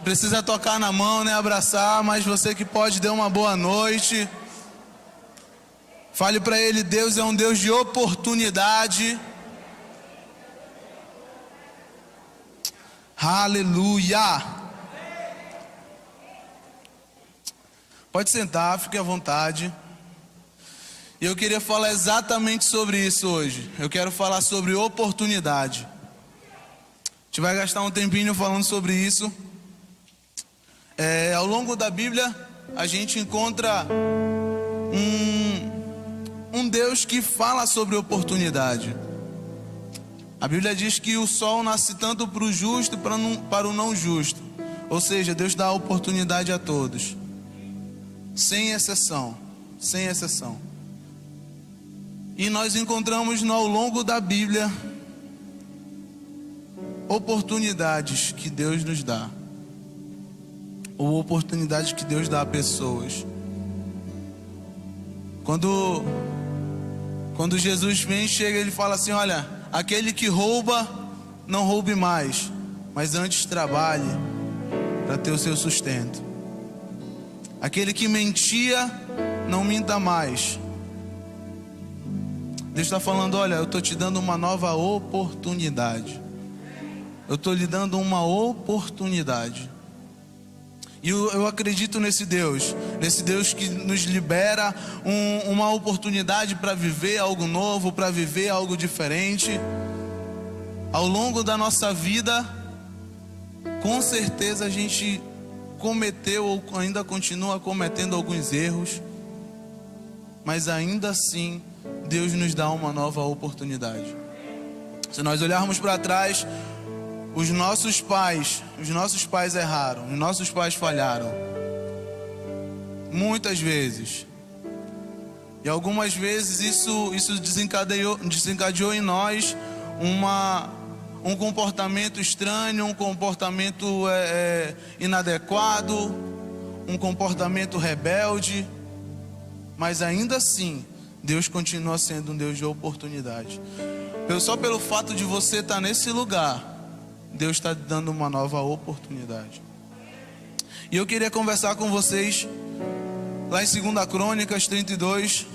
precisa tocar na mão, né, abraçar, mas você que pode, dê uma boa noite. Fale para ele, Deus é um Deus de oportunidade. Aleluia. Pode sentar, fique à vontade. E eu queria falar exatamente sobre isso hoje. Eu quero falar sobre oportunidade. A gente vai gastar um tempinho falando sobre isso. Ao longo da Bíblia, a gente encontra um Deus que fala sobre oportunidade. A Bíblia diz que o sol nasce tanto para o justo para o não justo. Ou seja, Deus dá oportunidade a todos. Sem exceção. Sem exceção. E nós encontramos ao longo da Bíblia oportunidades que Deus nos dá. Ou oportunidades que Deus dá a pessoas. Quando Jesus vem, chega, ele fala assim, olha, aquele que rouba, não roube mais, mas antes trabalhe para ter o seu sustento. Aquele que mentia, não minta mais. Deus está falando, olha, eu estou te dando uma nova oportunidade. Eu estou lhe dando uma oportunidade. E eu acredito nesse Deus que nos libera uma oportunidade para viver algo novo, para viver algo diferente. Ao longo da nossa vida, com certeza a gente cometeu ou ainda continua cometendo alguns erros, mas ainda assim Deus nos dá uma nova oportunidade. Se nós olharmos para trás, os nossos pais erraram, os nossos pais falharam, muitas vezes. E algumas vezes isso desencadeou em nós um comportamento estranho, um comportamento inadequado, um comportamento rebelde. Mas ainda assim, Deus continua sendo um Deus de oportunidade. Só pelo fato de você estar nesse lugar, Deus está dando uma nova oportunidade. E eu queria conversar com vocês lá em 2 Crônicas 32.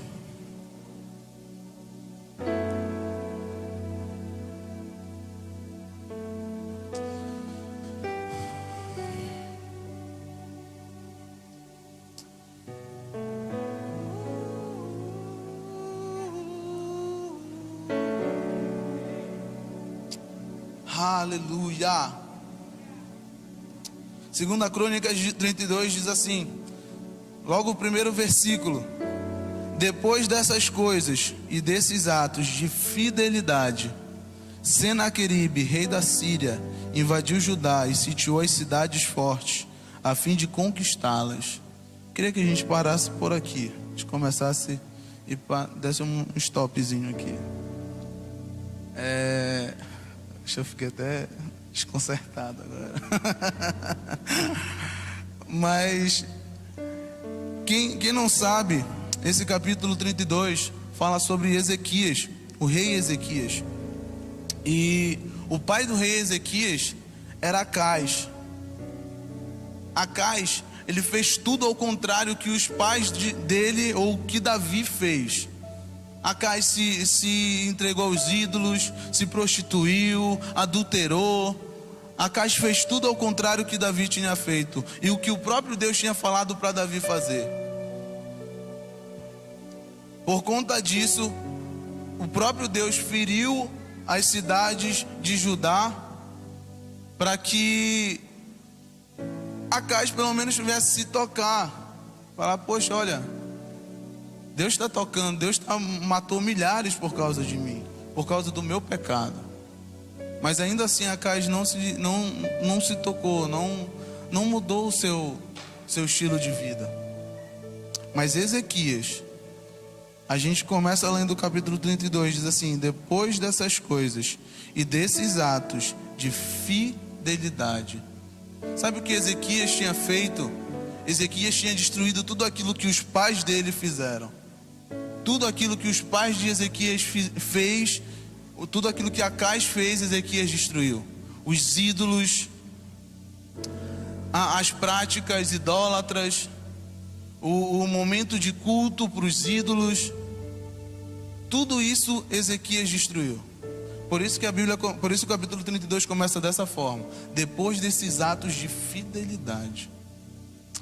Aleluia. 2 Crônicas 32 diz assim, logo o primeiro versículo: depois dessas coisas e desses atos de fidelidade, Senaqueribe, rei da Síria, invadiu Judá e sitiou as cidades fortes, a fim de conquistá-las. Queria que a gente parasse por aqui, a gente começasse e desse um stopzinho aqui. Eu fiquei até desconcertado agora. Mas quem não sabe, esse capítulo 32 fala sobre Ezequias, o rei Ezequias. E o pai do rei Ezequias era Acais. Acais, ele fez tudo ao contrário que os pais dele ou que Davi fez. Acais se entregou aos ídolos, se prostituiu, adulterou. Acais fez tudo ao contrário que Davi tinha feito e o que o próprio Deus tinha falado para Davi fazer. Por conta disso, o próprio Deus feriu as cidades de Judá para que Acais pelo menos tivesse se tocar, falar, poxa, olha, Deus está tocando, Deus matou milhares por causa de mim, por causa do meu pecado. Mas ainda assim Acais não se tocou, não mudou o seu estilo de vida. Mas Ezequias, a gente começa lendo o capítulo 32, diz assim: depois dessas coisas e desses atos de fidelidade. Sabe o que Ezequias tinha feito? Ezequias tinha destruído tudo aquilo que os pais dele fizeram. Tudo aquilo que os pais de Ezequias fez, tudo aquilo que Acais fez, Ezequias destruiu. Os ídolos, as práticas idólatras, o momento de culto para os ídolos. Tudo isso Ezequias destruiu. Por isso que o capítulo 32 começa dessa forma: depois desses atos de fidelidade.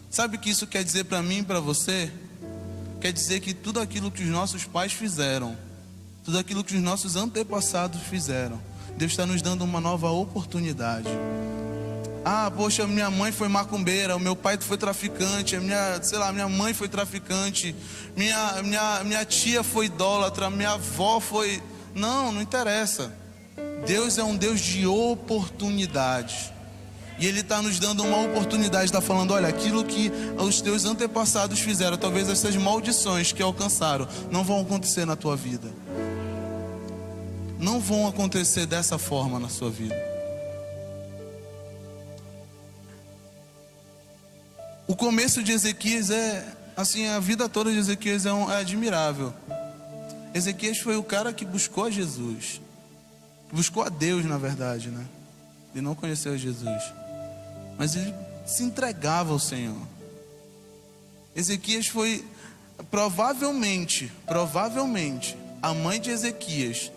Sabe o que isso quer dizer para mim e para você? Quer dizer que tudo aquilo que os nossos pais fizeram, tudo aquilo que os nossos antepassados fizeram, Deus está nos dando uma nova oportunidade. Poxa, minha mãe foi macumbeira, o meu pai foi traficante, minha mãe foi traficante, minha tia foi idólatra, minha avó foi... Não interessa. Deus é um Deus de oportunidades. E Ele está nos dando uma oportunidade, está falando: olha, aquilo que os teus antepassados fizeram, talvez essas maldições que alcançaram, não vão acontecer na tua vida. Não vão acontecer dessa forma na sua vida. O começo de Ezequias a vida toda de Ezequias é admirável. Ezequias foi o cara que buscou a Jesus. Buscou a Deus, na verdade, né? Ele não conheceu Jesus, mas ele se entregava ao Senhor. Ezequias foi, provavelmente, a mãe de Ezequias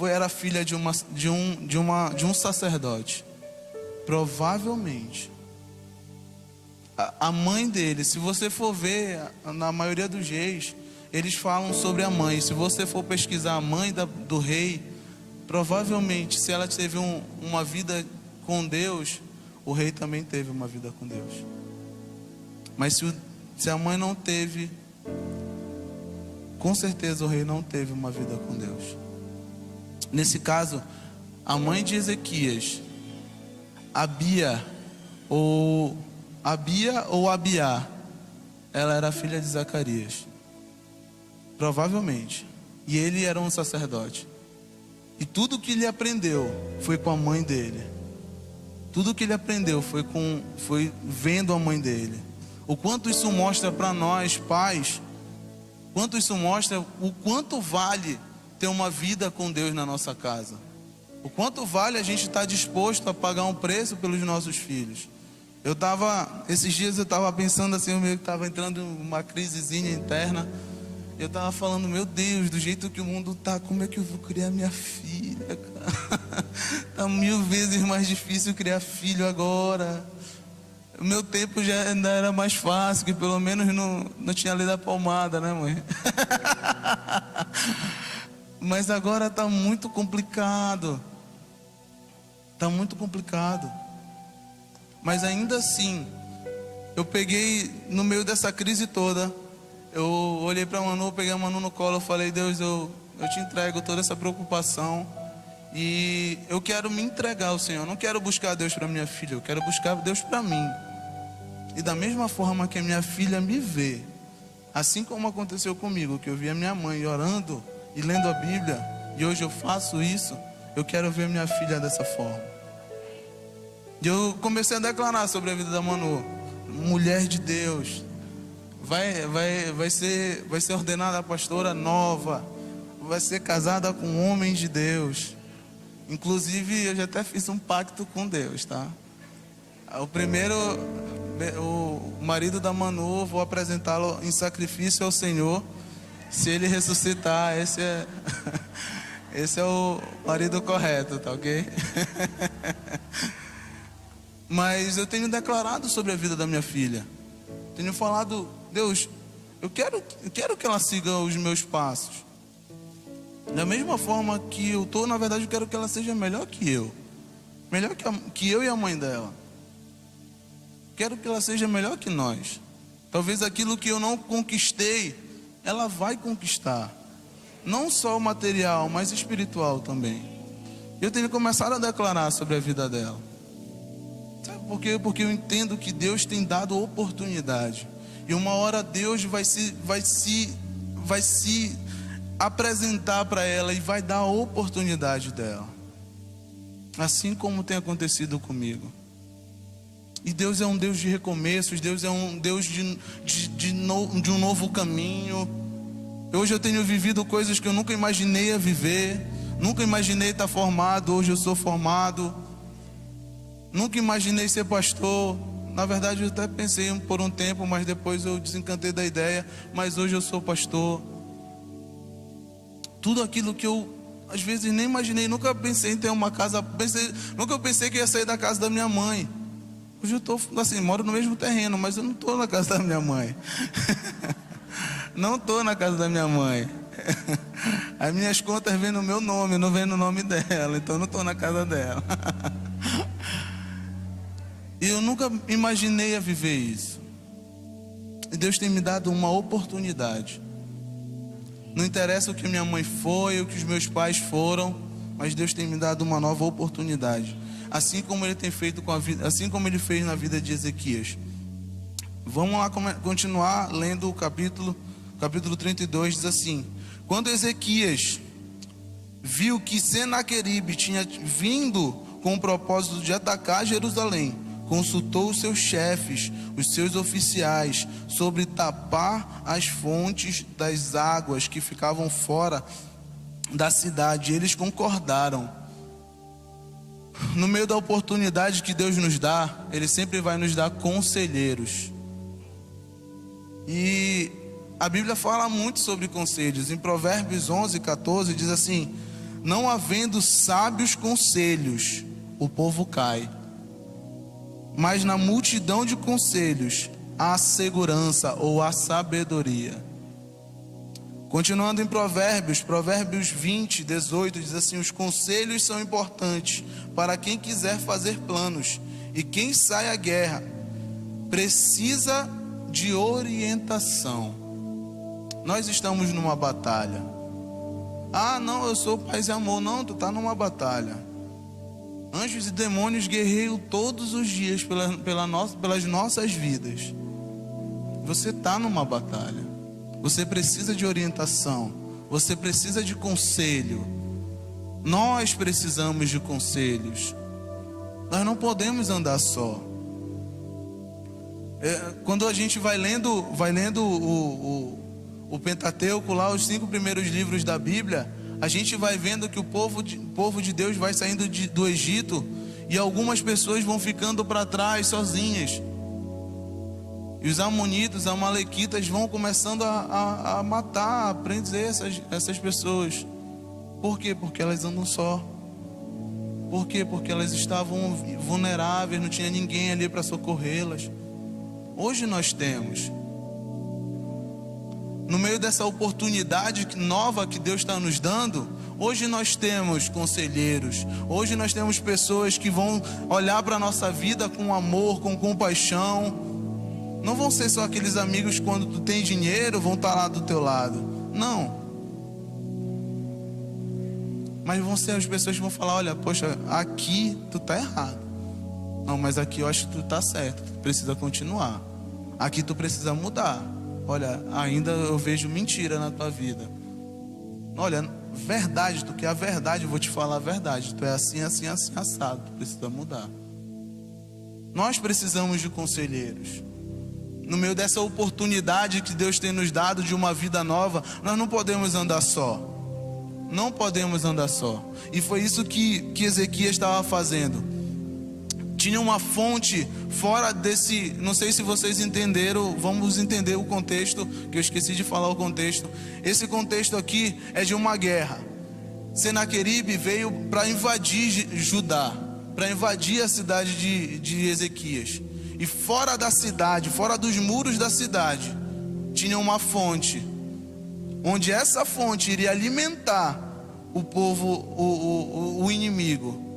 era filha de um sacerdote. Provavelmente. A mãe dele, se você for ver, na maioria dos reis, eles falam sobre a mãe. Se você for pesquisar a mãe do rei, provavelmente, se ela teve uma vida com Deus, o rei também teve uma vida com Deus. Mas se a mãe não teve, com certeza o rei não teve uma vida com Deus. Nesse caso, a mãe de Ezequias, Abia ou Abiá, ela era filha de Zacarias, provavelmente. E ele era um sacerdote. E tudo que ele aprendeu foi com a mãe dele. Tudo que ele aprendeu foi vendo a mãe dele. O quanto isso mostra para nós, pais, quanto isso mostra o quanto vale ter uma vida com Deus na nossa casa. O quanto vale a gente estar disposto a pagar um preço pelos nossos filhos. Esses dias eu estava pensando assim, eu estava entrando em uma crisezinha interna. Eu estava falando: meu Deus, do jeito que o mundo está, como é que eu vou criar minha filha, cara? Está 1000 vezes mais difícil criar filho agora. O meu tempo já ainda era mais fácil, que pelo menos não tinha lei da palmada, né, mãe? Mas agora está muito complicado. Está muito complicado. Mas ainda assim, eu peguei, no meio dessa crise toda, eu olhei para a Manu, peguei a Manu no colo, eu falei: Deus, eu te entrego toda essa preocupação. E eu quero me entregar ao Senhor. Eu não quero buscar Deus para minha filha, eu quero buscar Deus para mim. E da mesma forma que a minha filha me vê, assim como aconteceu comigo, que eu vi a minha mãe orando e lendo a Bíblia, e hoje eu faço isso, eu quero ver minha filha dessa forma. E eu comecei a declarar sobre a vida da Manu: mulher de Deus, vai ser ordenada pastora nova, vai ser casada com homens de Deus. Inclusive, eu já até fiz um pacto com Deus, tá? O marido da Manu, vou apresentá-lo em sacrifício ao Senhor. Se ele ressuscitar, esse é o marido correto, tá ok? Mas eu tenho declarado sobre a vida da minha filha. Tenho falado: Deus, eu quero que ela siga os meus passos. Da mesma forma que eu estou, na verdade, eu quero que ela seja melhor que eu. Melhor que eu e a mãe dela. Quero que ela seja melhor que nós. Talvez aquilo que eu não conquistei, ela vai conquistar. Não só o material, mas espiritual também. Eu tenho começado a declarar sobre a vida dela. Sabe por quê? Porque eu entendo que Deus tem dado oportunidade. E uma hora Deus vai se apresentar para ela e vai dar a oportunidade dela. Assim como tem acontecido comigo. E Deus é um Deus de recomeços. Deus é um Deus de um novo caminho. Hoje eu tenho vivido coisas que eu nunca imaginei a viver. Nunca imaginei estar formado. Hoje eu sou formado. Nunca imaginei ser pastor. na verdade eu até pensei por um tempo, mas depois eu desencantei da ideia. Mas hoje eu sou pastor. Tudo aquilo que eu às vezes nem imaginei, nunca pensei em ter uma casa, nunca pensei que ia sair da casa da minha mãe. Hoje eu estou assim, moro no mesmo terreno, mas eu não estou na casa da minha mãe. Não estou na casa da minha mãe. As minhas contas vêm no meu nome, não vêm no nome dela, então eu não estou na casa dela. E eu nunca imaginei a viver isso. E Deus tem me dado uma oportunidade. Não interessa o que minha mãe foi, o que os meus pais foram, mas Deus tem me dado uma nova oportunidade. Assim como Ele tem feito com a vida, assim como Ele fez na vida de Ezequias. Vamos lá continuar lendo o capítulo 32, diz assim: quando Ezequias viu que Senaqueribe tinha vindo com o propósito de atacar Jerusalém, consultou os seus chefes, os seus oficiais, sobre tapar as fontes das águas que ficavam fora da cidade. Eles concordaram. No meio da oportunidade que Deus nos dá, Ele sempre vai nos dar conselheiros. E a Bíblia fala muito sobre conselhos. Em Provérbios 11:14 diz assim: não havendo sábios conselhos, o povo cai, mas na multidão de conselhos há segurança ou há sabedoria. Continuando em Provérbios 20:18 diz assim: os conselhos são importantes para quem quiser fazer planos, e quem sai à guerra precisa de orientação. Nós estamos numa batalha. Ah, não, eu sou paz e amor. Não, tu está numa batalha. Anjos e demônios guerreiam todos os dias pelas nossas vidas. Você está numa batalha. Você precisa de orientação. Você precisa de conselho. Nós precisamos de conselhos. Nós não podemos andar só. Quando a gente vai lendo o Pentateuco, lá os 5 primeiros livros da Bíblia, a gente vai vendo que o povo de Deus vai saindo do Egito, e algumas pessoas vão ficando para trás sozinhas. E os amonitas, amalequitas vão começando a matar, a prender essas pessoas. Por quê? Porque elas andam só. Por quê? Porque elas estavam vulneráveis, não tinha ninguém ali para socorrê-las. Hoje nós temos. No meio dessa oportunidade nova que Deus está nos dando, hoje nós temos conselheiros. Hoje nós temos pessoas que vão olhar para a nossa vida com amor, com compaixão. Não vão ser só aqueles amigos quando tu tem dinheiro, vão estar lá do teu lado. Não. Mas vão ser as pessoas que vão falar: olha, poxa, aqui tu está errado. Não, mas aqui eu acho que tu está certo, tu precisa continuar. Aqui tu precisa mudar. Olha, ainda eu vejo mentira na tua vida. Olha, verdade, tu quer a verdade, eu vou te falar a verdade. Tu é assim, assim, assim, assado, tu precisa mudar. Nós precisamos de conselheiros. No meio dessa oportunidade que Deus tem nos dado de uma vida nova, nós não podemos andar só. Não podemos andar só. E foi isso que Ezequias estava fazendo. Tinha uma fonte fora desse... Não sei se vocês entenderam. Vamos entender o contexto, que eu esqueci de falar o contexto. Esse contexto aqui é de uma guerra. Senaqueribe veio para invadir Judá, para invadir a cidade de Ezequias. E fora da cidade, fora dos muros da cidade, tinha uma fonte, onde essa fonte iria alimentar o povo, o inimigo.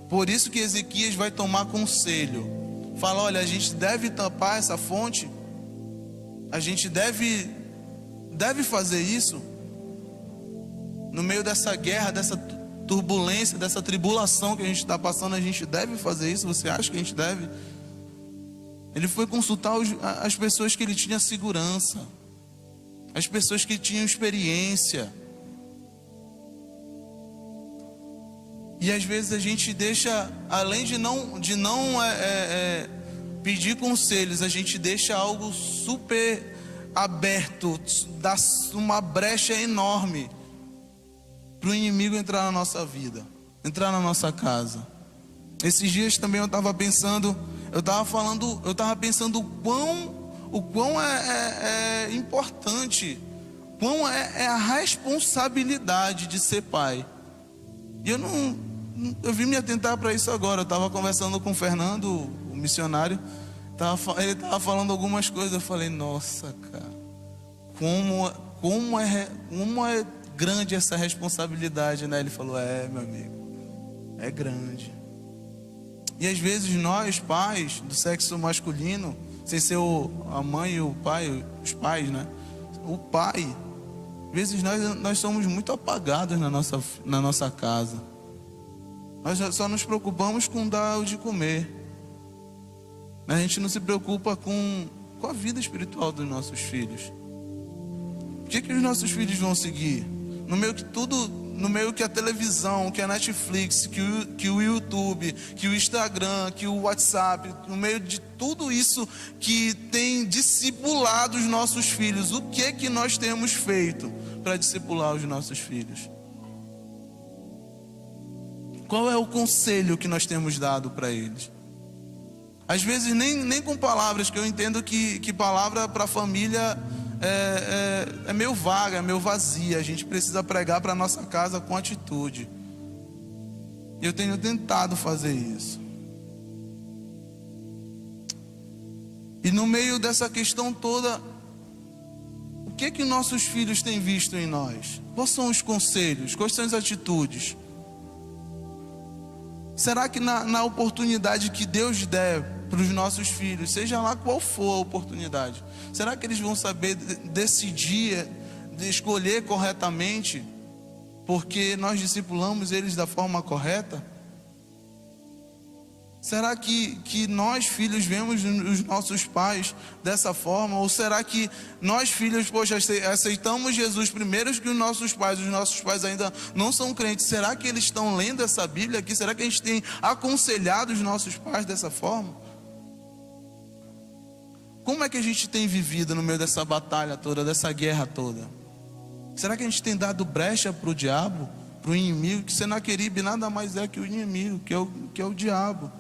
Por isso que Ezequias vai tomar conselho. Fala: olha, a gente deve tampar essa fonte. A gente deve fazer isso. No meio dessa guerra, dessa turbulência, dessa tribulação que a gente está passando, a gente deve fazer isso? Você acha que a gente deve? Ele foi consultar as pessoas que ele tinha segurança, as pessoas que tinham experiência. E às vezes a gente deixa, além de não pedir conselhos, a gente deixa algo super aberto, dá uma brecha enorme para o inimigo entrar na nossa vida, entrar na nossa casa. Esses dias também eu estava pensando, eu estava pensando o quão é importante, quão é a responsabilidade de ser pai. E eu vim me atentar para isso agora. Eu estava conversando com o Fernando, o missionário, ele estava falando algumas coisas. Eu falei, nossa, cara, como é grande essa responsabilidade, né? Ele falou, meu amigo, é grande. E às vezes nós, pais do sexo masculino, sem ser a mãe e o pai, os pais, né? O pai, às vezes nós somos muito apagados na nossa casa. Nós só nos preocupamos com dar o de comer. A gente não se preocupa com a vida espiritual dos nossos filhos. O que os nossos filhos vão seguir? No meio que a televisão, que a Netflix, que o YouTube, que o Instagram, que o WhatsApp, no meio de tudo isso que tem discipulado os nossos filhos, o que nós temos feito para discipular os nossos filhos? Qual é o conselho que nós temos dado para eles? Às vezes nem com palavras, que eu entendo que palavra para a família é meio vaga, é meio vazia. A gente precisa pregar para a nossa casa com atitude. E eu tenho tentado fazer isso. E no meio dessa questão toda, o que nossos filhos têm visto em nós? Quais são os conselhos? Quais são as atitudes? Será que na oportunidade que Deus der para os nossos filhos, seja lá qual for a oportunidade, será que eles vão saber decidir, escolher corretamente, porque nós discipulamos eles da forma correta? Será que nós, filhos, vemos os nossos pais dessa forma? Ou será que nós, filhos, aceitamos Jesus primeiro que os nossos pais ainda não são crentes? Será que eles estão lendo essa Bíblia aqui? Será que a gente tem aconselhado os nossos pais dessa forma? Como é que a gente tem vivido no meio dessa batalha toda, dessa guerra toda? Será que a gente tem dado brecha para o diabo, para o inimigo? Que Senaqueribe nada mais é que o inimigo, que é o diabo.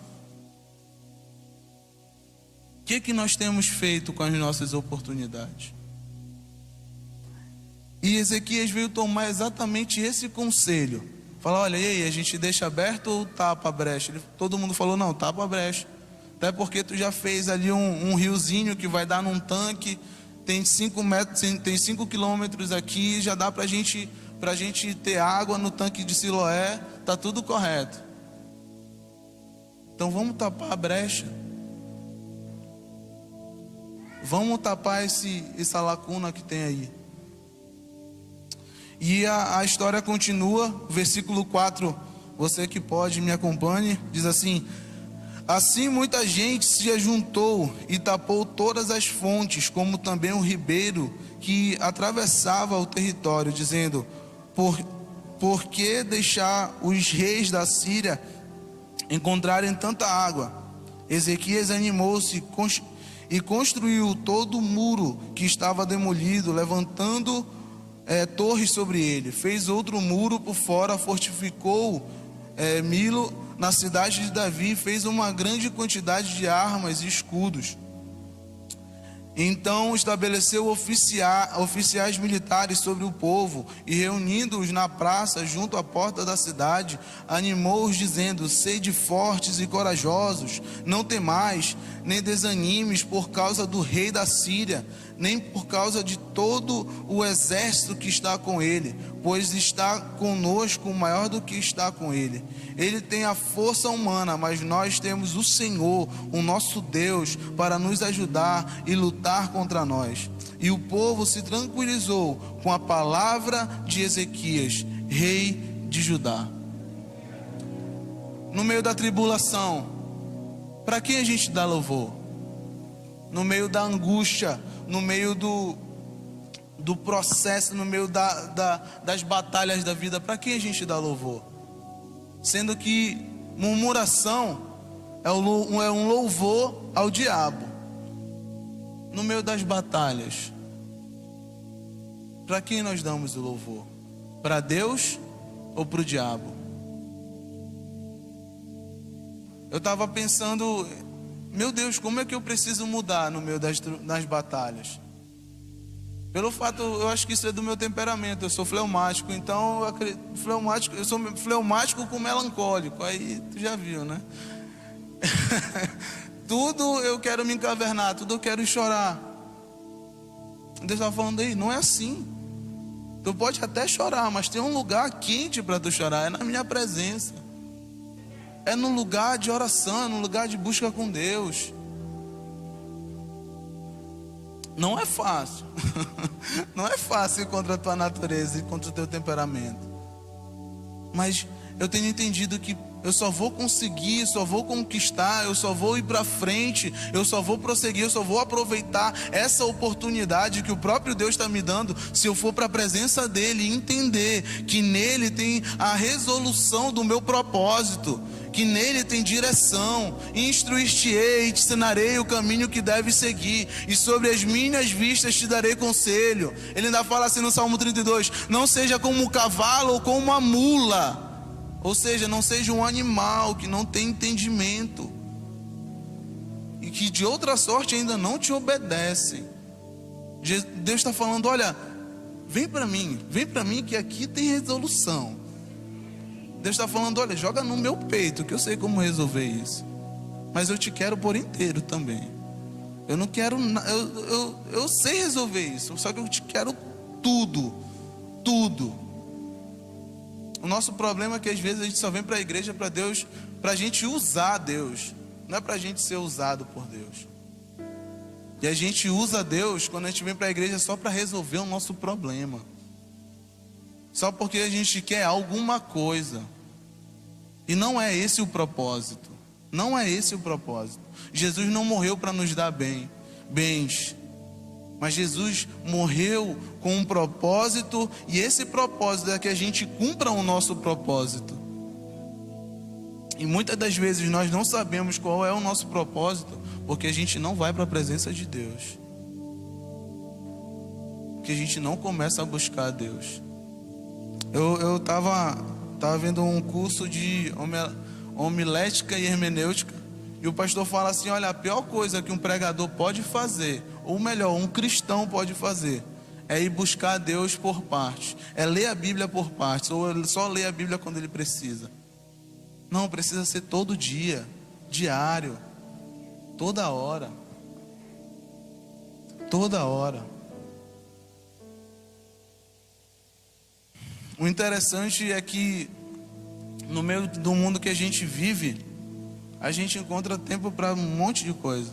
O que nós temos feito com as nossas oportunidades? E Ezequias veio tomar exatamente esse conselho. Falar, olha, e aí, a gente deixa aberto ou tapa a brecha? Todo mundo falou, não, tapa a brecha. Até porque tu já fez ali um riozinho que vai dar num tanque, tem 5 metros, tem 5 quilômetros aqui, já dá pra gente ter água no tanque de Siloé, tá tudo correto. Então vamos tapar a brecha. Vamos tapar essa lacuna que tem aí. E a história continua, versículo 4, você que pode me acompanhe, diz assim: assim muita gente se ajuntou e tapou todas as fontes, como também o ribeiro que atravessava o território, dizendo, por que deixar os reis da Síria encontrarem tanta água? Ezequias animou-se e construiu todo o muro que estava demolido, levantando torres sobre ele. Fez outro muro por fora, fortificou Milo na cidade de Davi, fez uma grande quantidade de armas e escudos. Então estabeleceu oficiais militares sobre o povo e, reunindo-os na praça junto à porta da cidade, animou-os dizendo: sede fortes e corajosos, não temais, nem desanimes por causa do rei da Síria, nem por causa de todo o exército que está com ele, pois está conosco maior do que está com ele. Ele tem a força humana, mas nós temos o Senhor, o nosso Deus, para nos ajudar e lutar contra nós. E o povo se tranquilizou com a palavra de Ezequias, rei de Judá. No meio da tribulação, para quem a gente dá louvor? No meio da angústia, no meio do processo, no meio das batalhas da vida, para quem a gente dá louvor? Sendo que murmuração é um louvor ao diabo. No meio das batalhas, para quem nós damos o louvor? Para Deus ou para o diabo? Eu estava pensando meu Deus, como é que eu preciso mudar no meio das batalhas? Pelo fato, eu acho que isso é do meu temperamento. Eu sou fleumático, então eu sou fleumático com melancólico. Aí tu já viu, né? Tudo eu quero me encavernar, tudo eu quero chorar. Deus estava falando aí, não é assim. Tu pode até chorar, mas tem um lugar quente para tu chorar, é na minha presença. É no lugar de oração, é no lugar de busca com Deus. Não é fácil. Não é fácil contra a tua natureza e contra o teu temperamento. Mas eu tenho entendido que eu só vou conseguir, só vou conquistar, eu só vou ir para frente, eu só vou prosseguir, eu só vou aproveitar essa oportunidade que o próprio Deus está me dando, se eu for para a presença dEle e entender que nele tem a resolução do meu propósito, que nele tem direção. Instruir-te-ei, te ensinarei o caminho que deve seguir, e sobre as minhas vistas te darei conselho. Ele ainda fala assim no Salmo 32, não seja como um cavalo ou como uma mula, ou seja, não seja um animal que não tem entendimento e que de outra sorte ainda não te obedece. Deus está falando, olha, vem para mim que aqui tem resolução. Deus está falando, olha, joga no meu peito, que eu sei como resolver isso. Mas eu te quero por inteiro também. Eu não quero, eu sei resolver isso, só que eu te quero tudo. O nosso problema é que às vezes a gente só vem para a igreja para Deus, para a gente usar Deus, não é para a gente ser usado por Deus. E a gente usa Deus quando a gente vem para a igreja só para resolver o nosso problema, só porque a gente quer alguma coisa. E não é esse o propósito. Não é esse o propósito. Jesus não morreu para nos dar bens. Mas Jesus morreu com um propósito. E esse propósito é que a gente cumpra o nosso propósito. E muitas das vezes nós não sabemos qual é o nosso propósito, porque a gente não vai para a presença de Deus. Porque a gente não começa a buscar a Deus. Eu estava vendo um curso de homilética e hermenêutica, e o pastor fala assim, olha, a pior coisa que um pregador pode fazer, ou melhor, um cristão pode fazer, é ir buscar a Deus por partes, é ler a Bíblia por partes, ou só ler a Bíblia quando ele precisa. Não, precisa ser todo dia, diário, toda hora. O interessante é que no meio do mundo que a gente vive, a gente encontra tempo para um monte de coisa,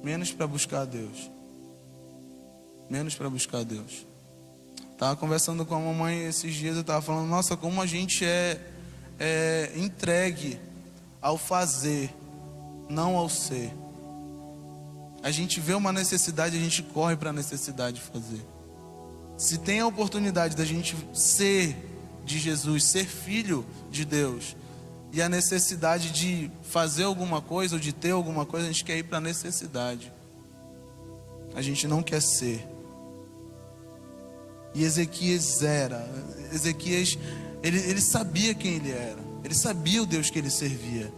menos para buscar a Deus. Estava conversando com a mamãe esses dias, eu estava falando, nossa, como a gente é entregue ao fazer, não ao ser. A gente vê uma necessidade, a gente corre para a necessidade de fazer. Se tem a oportunidade da gente ser de Jesus, ser filho de Deus, e a necessidade de fazer alguma coisa ou de ter alguma coisa, a gente quer ir para a necessidade. A gente não quer ser. E Ezequias, ele sabia quem ele era. Ele sabia o Deus que ele servia.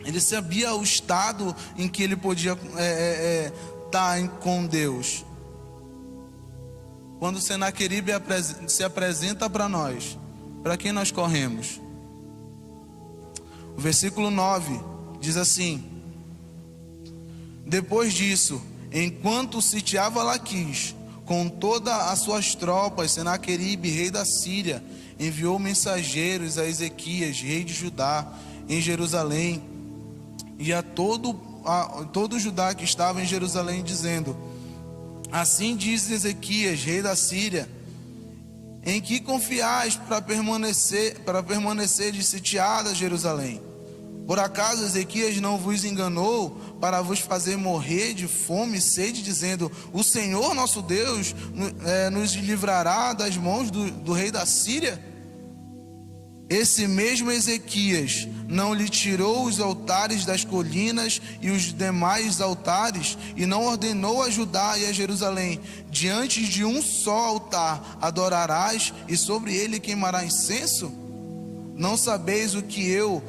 Ele sabia o estado em que ele podia estar com Deus. Quando Senaqueribe se apresenta para nós, para quem nós corremos? O versículo 9 diz assim: depois disso, enquanto sitiava Laquis com todas as suas tropas, Senaqueribe, rei da Síria, enviou mensageiros a Ezequias, rei de Judá, em Jerusalém, e a todo Judá que estava em Jerusalém, dizendo: assim diz Ezequias, rei da Síria: em que confiais para permanecer de sitiada Jerusalém? Por acaso Ezequias não vos enganou para vos fazer morrer de fome e sede, dizendo: o Senhor nosso Deus nos livrará das mãos do rei da Síria? Esse mesmo Ezequias não lhe tirou os altares das colinas e os demais altares, e não ordenou a Judá e a Jerusalém: diante de um só altar adorarás, e sobre ele queimará incenso? Não sabeis o que eu,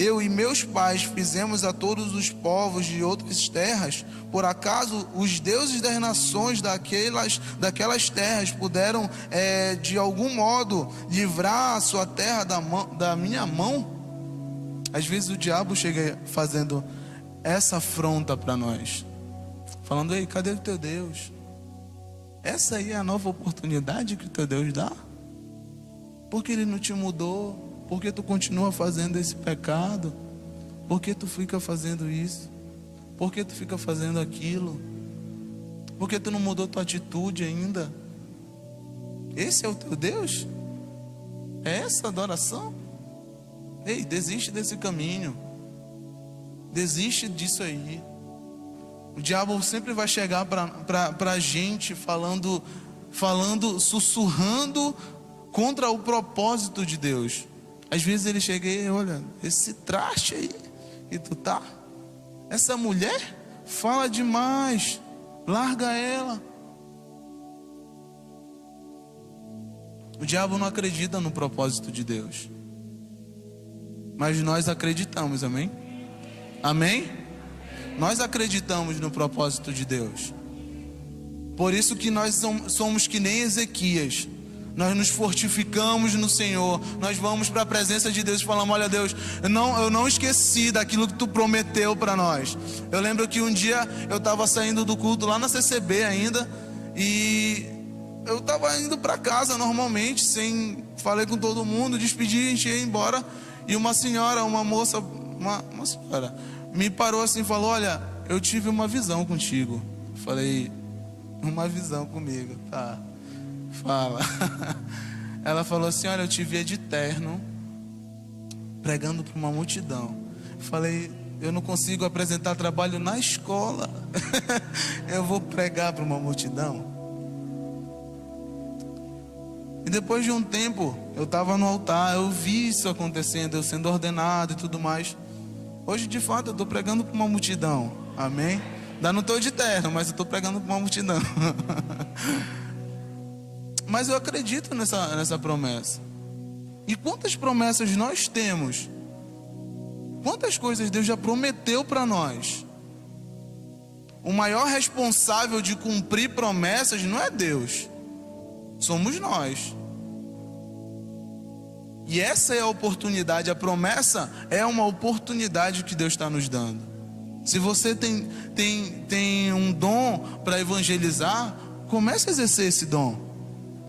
eu e meus pais fizemos a todos os povos de outras terras, por acaso os deuses das nações daquelas terras puderam de algum modo livrar a sua terra da minha mão? Às vezes o diabo chega fazendo essa afronta para nós, falando: ei, cadê o teu Deus? Essa aí é a nova oportunidade que o teu Deus dá? Por que ele não te mudou? Por que tu continua fazendo esse pecado? Por que tu fica fazendo isso? Por que tu fica fazendo aquilo? Por que tu não mudou tua atitude ainda? Esse é o teu Deus? É essa adoração? Ei, desiste desse caminho. Desiste disso aí. O diabo sempre vai chegar para a gente falando, sussurrando contra o propósito de Deus. Às vezes ele chega e olha, esse traste aí, e tu tá. Essa mulher fala demais, larga ela. O diabo não acredita no propósito de Deus, mas nós acreditamos, amém? Amém? Nós acreditamos no propósito de Deus. Por isso que nós somos que nem Ezequias. Nós nos fortificamos no Senhor. Nós vamos para a presença de Deus e falamos: olha Deus, eu não esqueci daquilo que tu prometeu para nós. Eu lembro que um dia eu estava saindo do culto lá na CCB ainda, e eu estava indo para casa normalmente, falei com todo mundo, despedi, a gente ia embora, e uma senhora me parou assim e falou: olha, eu tive uma visão contigo. Falei: uma visão comigo? Tá, fala. Ela falou assim: olha, eu te via de terno pregando para uma multidão. Falei: eu não consigo apresentar trabalho na escola. Eu vou pregar para uma multidão. E depois de um tempo, eu estava no altar, eu vi isso acontecendo, eu sendo ordenado e tudo mais. Hoje, de fato, eu estou pregando para uma multidão. Amém? Ainda não estou de terno, mas eu estou pregando para uma multidão. Mas eu acredito nessa promessa. E quantas promessas nós temos? Quantas coisas Deus já prometeu para nós? O maior responsável de cumprir promessas não é Deus, somos nós. E essa é a oportunidade. A promessa é uma oportunidade que Deus está nos dando. Se você tem um dom para evangelizar, comece a exercer esse dom.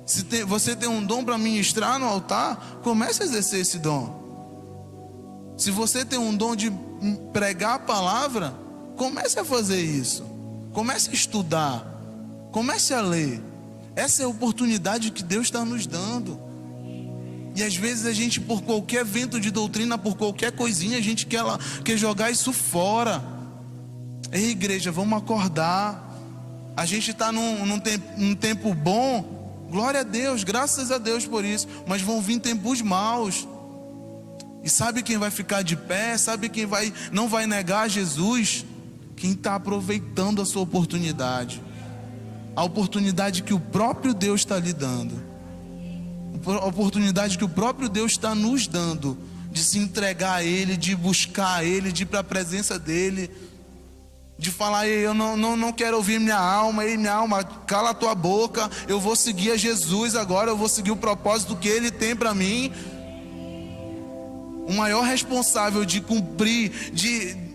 Se você tem um dom para ministrar no altar, comece a exercer esse dom. Se você tem um dom de pregar a palavra, comece a fazer isso. Comece a estudar. Comece a ler. Essa é a oportunidade que Deus está nos dando. E às vezes a gente, por qualquer vento de doutrina, por qualquer coisinha, a gente quer jogar isso fora. Ei, igreja, vamos acordar. A gente está num tempo bom. Glória a Deus, graças a Deus por isso. Mas vão vir tempos maus. E sabe quem vai ficar de pé? Sabe quem não vai negar Jesus? Quem está aproveitando a sua oportunidade. A oportunidade que o próprio Deus está lhe dando. A oportunidade que o próprio Deus está nos dando. De se entregar a Ele, de buscar a Ele, de ir para a presença dEle. De falar: eu não quero ouvir minha alma. Ei, minha alma, cala a tua boca. Eu vou seguir a Jesus agora. Eu vou seguir o propósito que Ele tem para mim. O maior responsável de cumprir,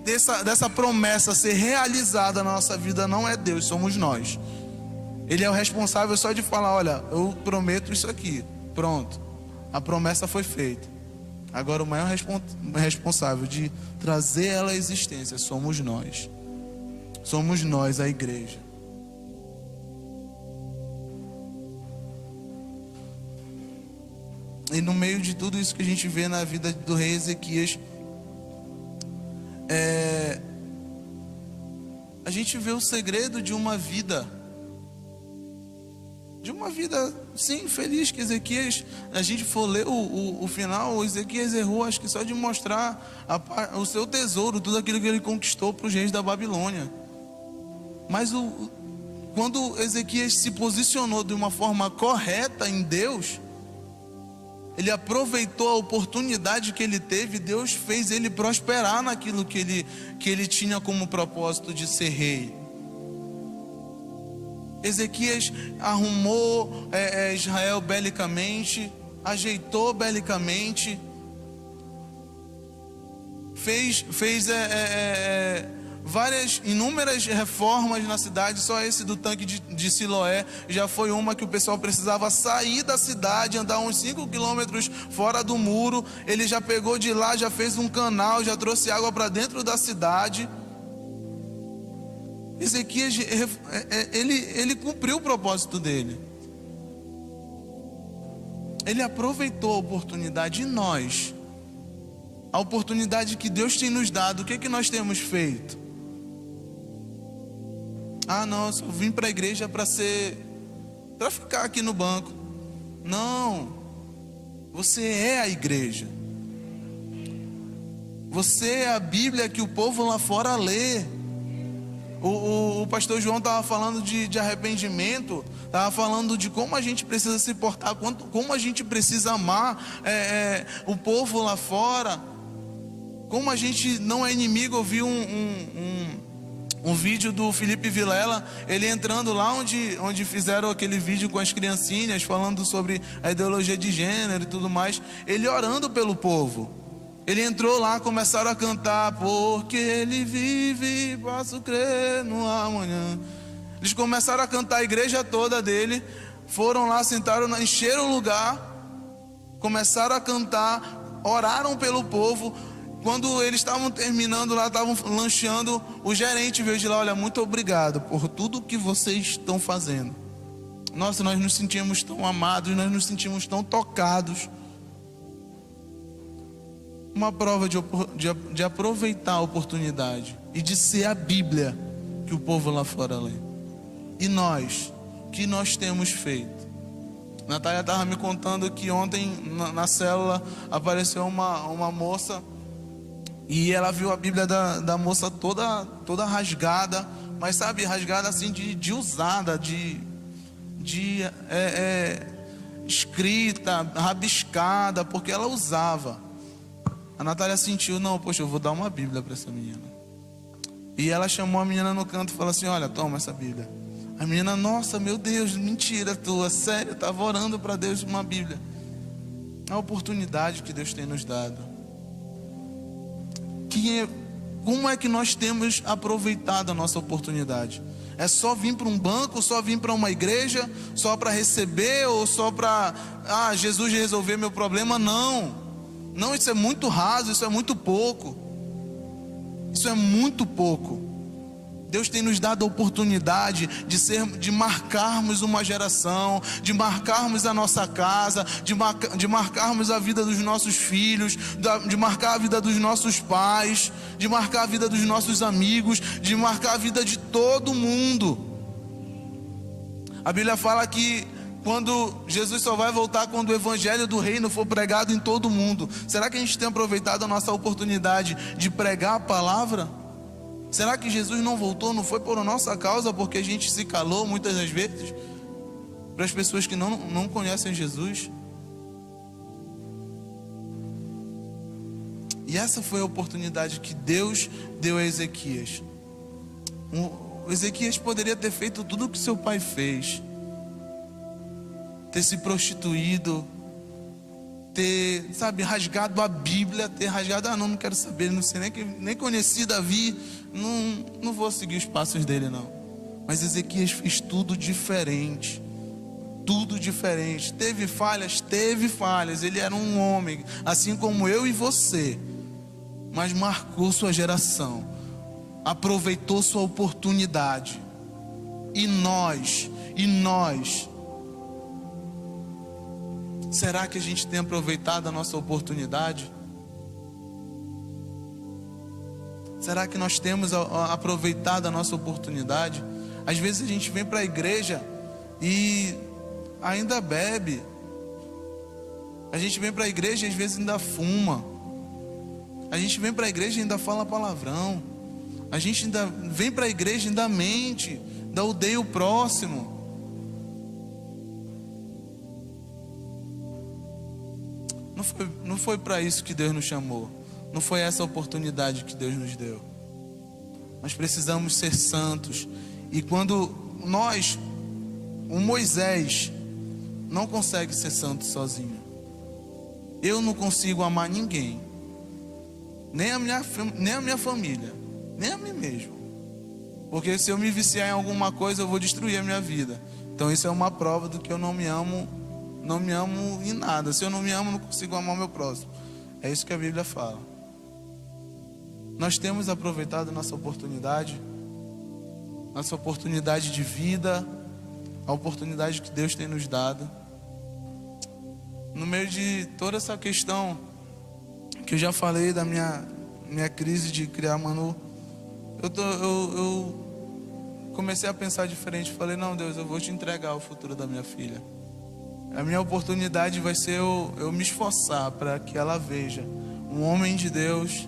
dessa promessa ser realizada na nossa vida não é Deus, somos nós. Ele é o responsável só de falar: olha, eu prometo isso aqui. Pronto, a promessa foi feita. Agora o maior responsável de trazer ela à existência somos nós. Somos nós, a igreja. E no meio de tudo isso que a gente vê na vida do rei Ezequias, a gente vê o segredo de uma vida, sim, feliz. Que Ezequias, a gente for ler o final, o Ezequias errou, acho que só de mostrar o seu tesouro, tudo aquilo que ele conquistou para os reis da Babilônia. Mas quando Ezequias se posicionou de uma forma correta em Deus, ele aproveitou a oportunidade que ele teve. Deus fez ele prosperar naquilo que ele tinha como propósito de ser rei. Ezequias arrumou Israel belicamente, ajeitou belicamente, fez inúmeras reformas na cidade. Só esse do tanque de Siloé já foi uma que o pessoal precisava sair da cidade, andar uns 5 quilômetros fora do muro. Ele já pegou de lá, já fez um canal, já trouxe água para dentro da cidade. Ezequias, ele cumpriu o propósito dele. Ele aproveitou a oportunidade. E nós, a oportunidade que Deus tem nos dado, o que nós temos feito? Não, eu só vim para a igreja para ficar aqui no banco. Não, você é a igreja. Você é a Bíblia que o povo lá fora lê. O pastor João estava falando de arrependimento, estava falando de como a gente precisa se portar, como a gente precisa amar o povo lá fora, como a gente não é inimigo. Eu vi um vídeo do Felipe Vilela, ele entrando lá onde fizeram aquele vídeo com as criancinhas, falando sobre a ideologia de gênero e tudo mais, ele orando pelo povo. Ele entrou lá, começaram a cantar, porque ele vive, posso crer no amanhã. Eles começaram a cantar, a igreja toda dele, foram lá, sentaram, encheram o lugar, começaram a cantar, oraram pelo povo. Quando eles estavam terminando lá, estavam lanchando, o gerente veio de lá: olha, muito obrigado por tudo que vocês estão fazendo. Nossa, nós nos sentimos tão amados, nós nos sentimos tão tocados. Uma prova de aproveitar a oportunidade e de ser a Bíblia que o povo lá fora lê. E nós, o que nós temos feito? Natália estava me contando que ontem na célula apareceu uma moça, e ela viu a Bíblia da moça toda rasgada, mas sabe, rasgada assim de usada, de escrita, rabiscada, porque ela usava. A Natália sentiu: não, poxa, eu vou dar uma Bíblia para essa menina. E ela chamou a menina no canto e falou assim: olha, toma essa Bíblia. A menina: nossa, meu Deus, mentira tua, sério, eu estava orando para Deus uma Bíblia. A oportunidade que Deus tem nos dado. Como é que nós temos aproveitado a nossa oportunidade? É só vir para um banco, só vir para uma igreja, só para receber, ou só para Jesus resolver meu problema? Não, isso é muito raso, isso é muito pouco. Isso é muito pouco. Deus tem nos dado a oportunidade de marcarmos uma geração, de marcarmos a nossa casa, de marcarmos a vida dos nossos filhos, de marcar a vida dos nossos pais, de marcar a vida dos nossos amigos, de marcar a vida de todo mundo. A Bíblia fala que quando Jesus só vai voltar quando o evangelho do reino for pregado em todo mundo. Será que a gente tem aproveitado a nossa oportunidade de pregar a palavra? Será que Jesus não voltou, não foi por nossa causa, porque a gente se calou muitas das vezes para as pessoas que não conhecem Jesus? E essa foi a oportunidade que Deus deu a Ezequias. O Ezequias poderia ter feito tudo o que seu pai fez, ter se prostituído, ter, rasgado a Bíblia, ter rasgado: não quero saber, não sei, nem conheci Davi, não vou seguir os passos dele não. Mas Ezequias fez tudo diferente. Teve falhas, ele era um homem, assim como eu e você, mas marcou sua geração, aproveitou sua oportunidade. E nós, será que a gente tem aproveitado a nossa oportunidade? Será que nós temos aproveitado a nossa oportunidade? Às vezes a gente vem para a igreja e ainda bebe. A gente vem para a igreja e às vezes ainda fuma. A gente vem para a igreja e ainda fala palavrão. A gente ainda vem para a igreja e ainda mente, ainda odeia o próximo. não foi para isso que Deus nos chamou. Não foi essa oportunidade que Deus nos deu. Nós precisamos ser santos. E quando o Moisés não consegue ser santo sozinho. Eu não consigo amar ninguém, nem a minha família, nem a mim mesmo. Porque se eu me viciar em alguma coisa, eu vou destruir a minha vida. Então isso é uma prova do que eu não me amo em nada. Se eu não me amo, não consigo amar o meu próximo. É isso que a Bíblia fala. Nós temos aproveitado nossa oportunidade de vida, a oportunidade que Deus tem nos dado. No meio de toda essa questão que eu já falei da minha crise de criar Manu, eu comecei a pensar diferente. Falei, não, Deus, eu vou te entregar o futuro da minha filha. A minha oportunidade vai ser eu me esforçar para que ela veja um homem de Deus,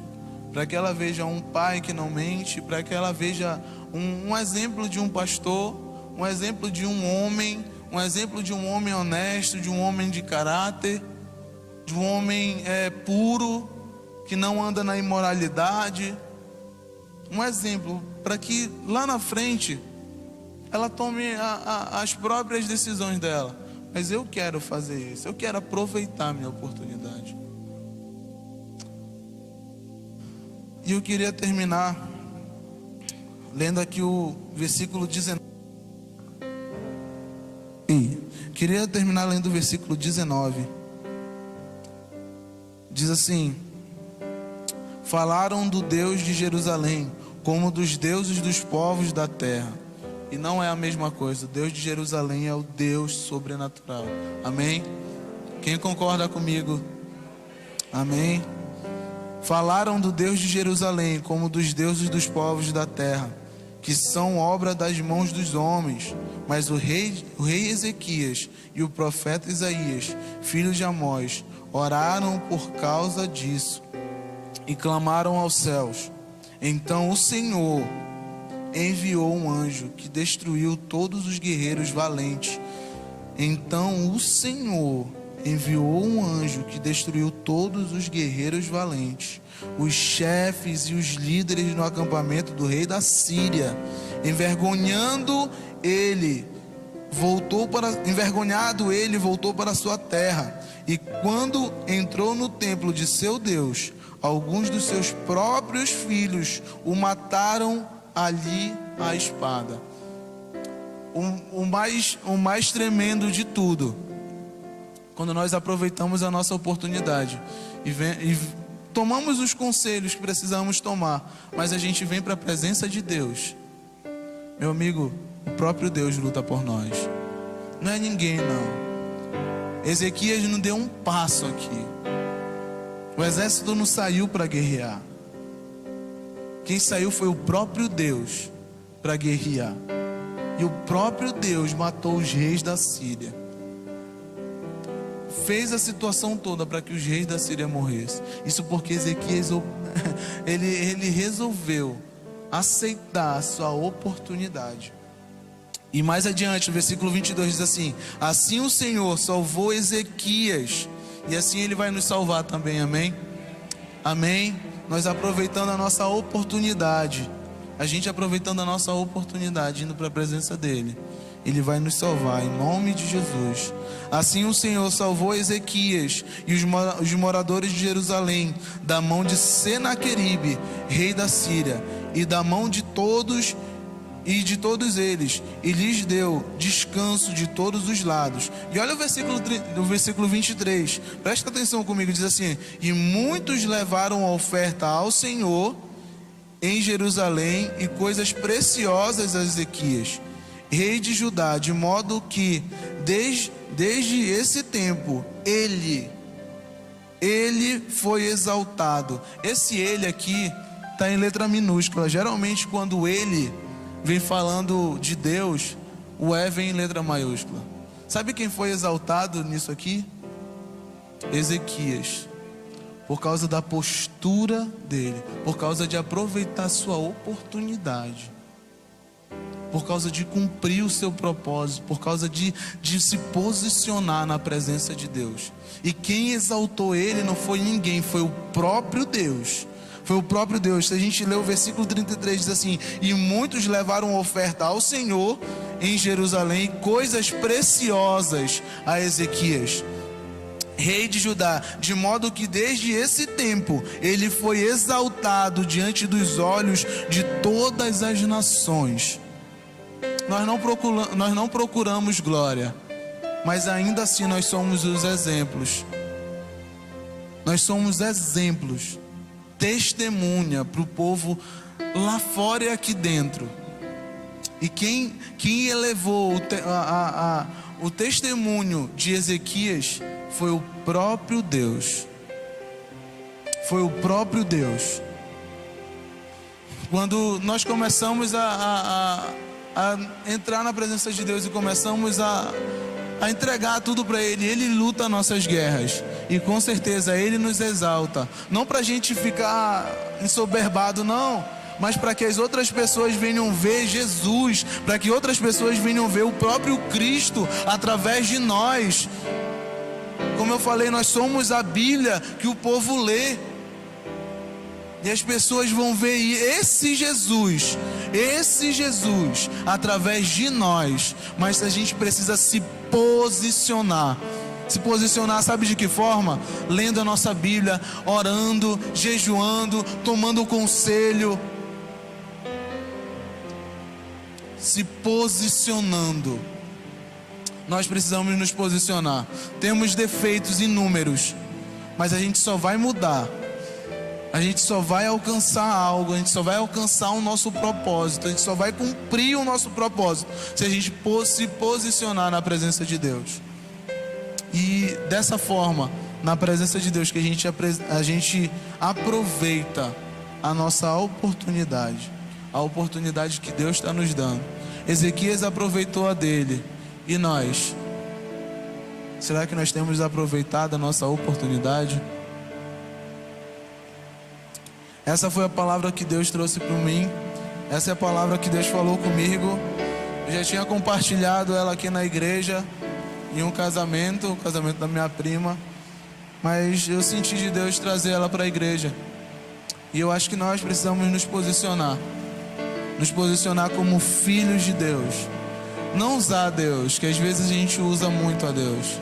para que ela veja um pai que não mente, para que ela veja um exemplo de um pastor, um exemplo de um homem honesto, de um homem de caráter, de um homem puro, que não anda na imoralidade. Um exemplo para que lá na frente ela tome as próprias decisões dela. Mas eu quero fazer isso, eu quero aproveitar a minha oportunidade. E eu queria terminar lendo aqui o versículo 19. Queria terminar lendo o versículo 19. Diz assim: falaram do Deus de Jerusalém como dos deuses dos povos da terra. E não é a mesma coisa. O Deus de Jerusalém é o Deus sobrenatural. Amém? Quem concorda comigo? Amém? Falaram do Deus de Jerusalém como dos deuses dos povos da terra, que são obra das mãos dos homens. Mas o rei Ezequias e o profeta Isaías, filho de Amós, oraram por causa disso e clamaram aos céus. Então o Senhor enviou um anjo que destruiu todos os guerreiros valentes. Então o Senhor enviou um anjo que destruiu todos os guerreiros valentes, os chefes e os líderes no acampamento do rei da Síria. Envergonhado ele voltou para sua terra. E quando entrou no templo de seu Deus, alguns dos seus próprios filhos o mataram ali à espada. O mais tremendo de tudo, quando nós aproveitamos a nossa oportunidade e tomamos os conselhos que precisamos tomar, mas a gente vem para a presença de Deus. Meu amigo, o próprio Deus luta por nós. Não é ninguém, não. Ezequias não deu um passo aqui. O exército não saiu para guerrear. Quem saiu foi o próprio Deus para guerrear. E o próprio Deus matou os reis da Síria. Fez a situação toda para que os reis da Síria morressem. Isso porque Ezequias ele resolveu aceitar a sua oportunidade. E mais adiante, o versículo 22 diz assim: assim o Senhor salvou Ezequias, e assim Ele vai nos salvar também, amém? Amém? Nós aproveitando a nossa oportunidade, indo para a presença dEle, Ele vai nos salvar, em nome de Jesus. Assim o Senhor salvou Ezequias e os moradores de Jerusalém da mão de Senaqueribe, rei da Síria, e da mão de todos eles, e lhes deu descanso de todos os lados. E olha o versículo 23, presta atenção comigo, diz assim: e muitos levaram a oferta ao Senhor em Jerusalém e coisas preciosas a Ezequias, rei de Judá, de modo que desde esse tempo ele foi exaltado. Esse ele aqui está em letra minúscula. Geralmente quando ele vem falando de Deus, o vem em letra maiúscula. Sabe quem foi exaltado nisso aqui? Ezequias. Por causa da postura dele, por causa de aproveitar sua oportunidade. por causa de cumprir o seu propósito, por causa de se posicionar na presença de Deus. E quem exaltou ele não foi ninguém, foi o próprio Deus. Foi o próprio Deus. Se a gente ler o versículo 33, diz assim: e muitos levaram oferta ao Senhor em Jerusalém, coisas preciosas a Ezequias, rei de Judá, de modo que desde esse tempo ele foi exaltado diante dos olhos de todas as nações. Nós não procuramos glória, mas ainda assim nós somos os exemplos. Nós somos exemplos, testemunha para o povo lá fora e aqui dentro. E quem elevou o testemunho de Ezequias foi o próprio Deus. Foi o próprio Deus. Quando nós começamos a entrar na presença de Deus e começamos a entregar tudo para Ele, Ele luta nossas guerras. E com certeza Ele nos exalta. Não para a gente ficar ensoberbado, não, mas para que as outras pessoas venham ver Jesus, para que outras pessoas venham ver o próprio Cristo através de nós. Como eu falei, nós somos a Bíblia que o povo lê. E as pessoas vão ver esse Jesus através de nós. Mas a gente precisa se posicionar. Se posicionar, sabe de que forma? Lendo a nossa Bíblia, orando, jejuando, tomando conselho. Se posicionando. Nós precisamos nos posicionar. Temos defeitos inúmeros, mas a gente só vai mudar, a gente só vai alcançar algo, a gente só vai alcançar o nosso propósito, a gente só vai cumprir o nosso propósito se a gente se posicionar na presença de Deus. E dessa forma, na presença de Deus, que a gente aproveita a nossa oportunidade, a oportunidade que Deus está nos dando. Ezequias aproveitou a dele. E nós? Será que nós temos aproveitado a nossa oportunidade? Essa foi a palavra que Deus trouxe para mim. Essa é a palavra que Deus falou comigo. Eu já tinha compartilhado ela aqui na igreja, em um casamento, o casamento da minha prima. Mas eu senti de Deus trazer ela para a igreja. E eu acho que nós precisamos nos posicionar. Nos posicionar como filhos de Deus. Não usar a Deus, que às vezes a gente usa muito a Deus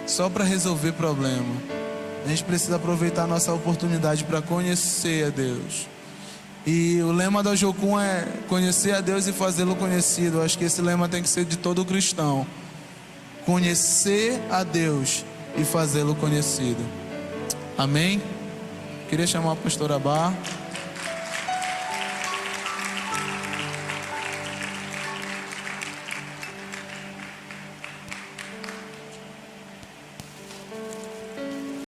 só para resolver problema. A gente precisa aproveitar a nossa oportunidade para conhecer a Deus. E o lema da Jocum é conhecer a Deus e fazê-lo conhecido. Eu acho que esse lema tem que ser de todo cristão. Conhecer a Deus e fazê-lo conhecido. Amém? Queria chamar a pastora Bar.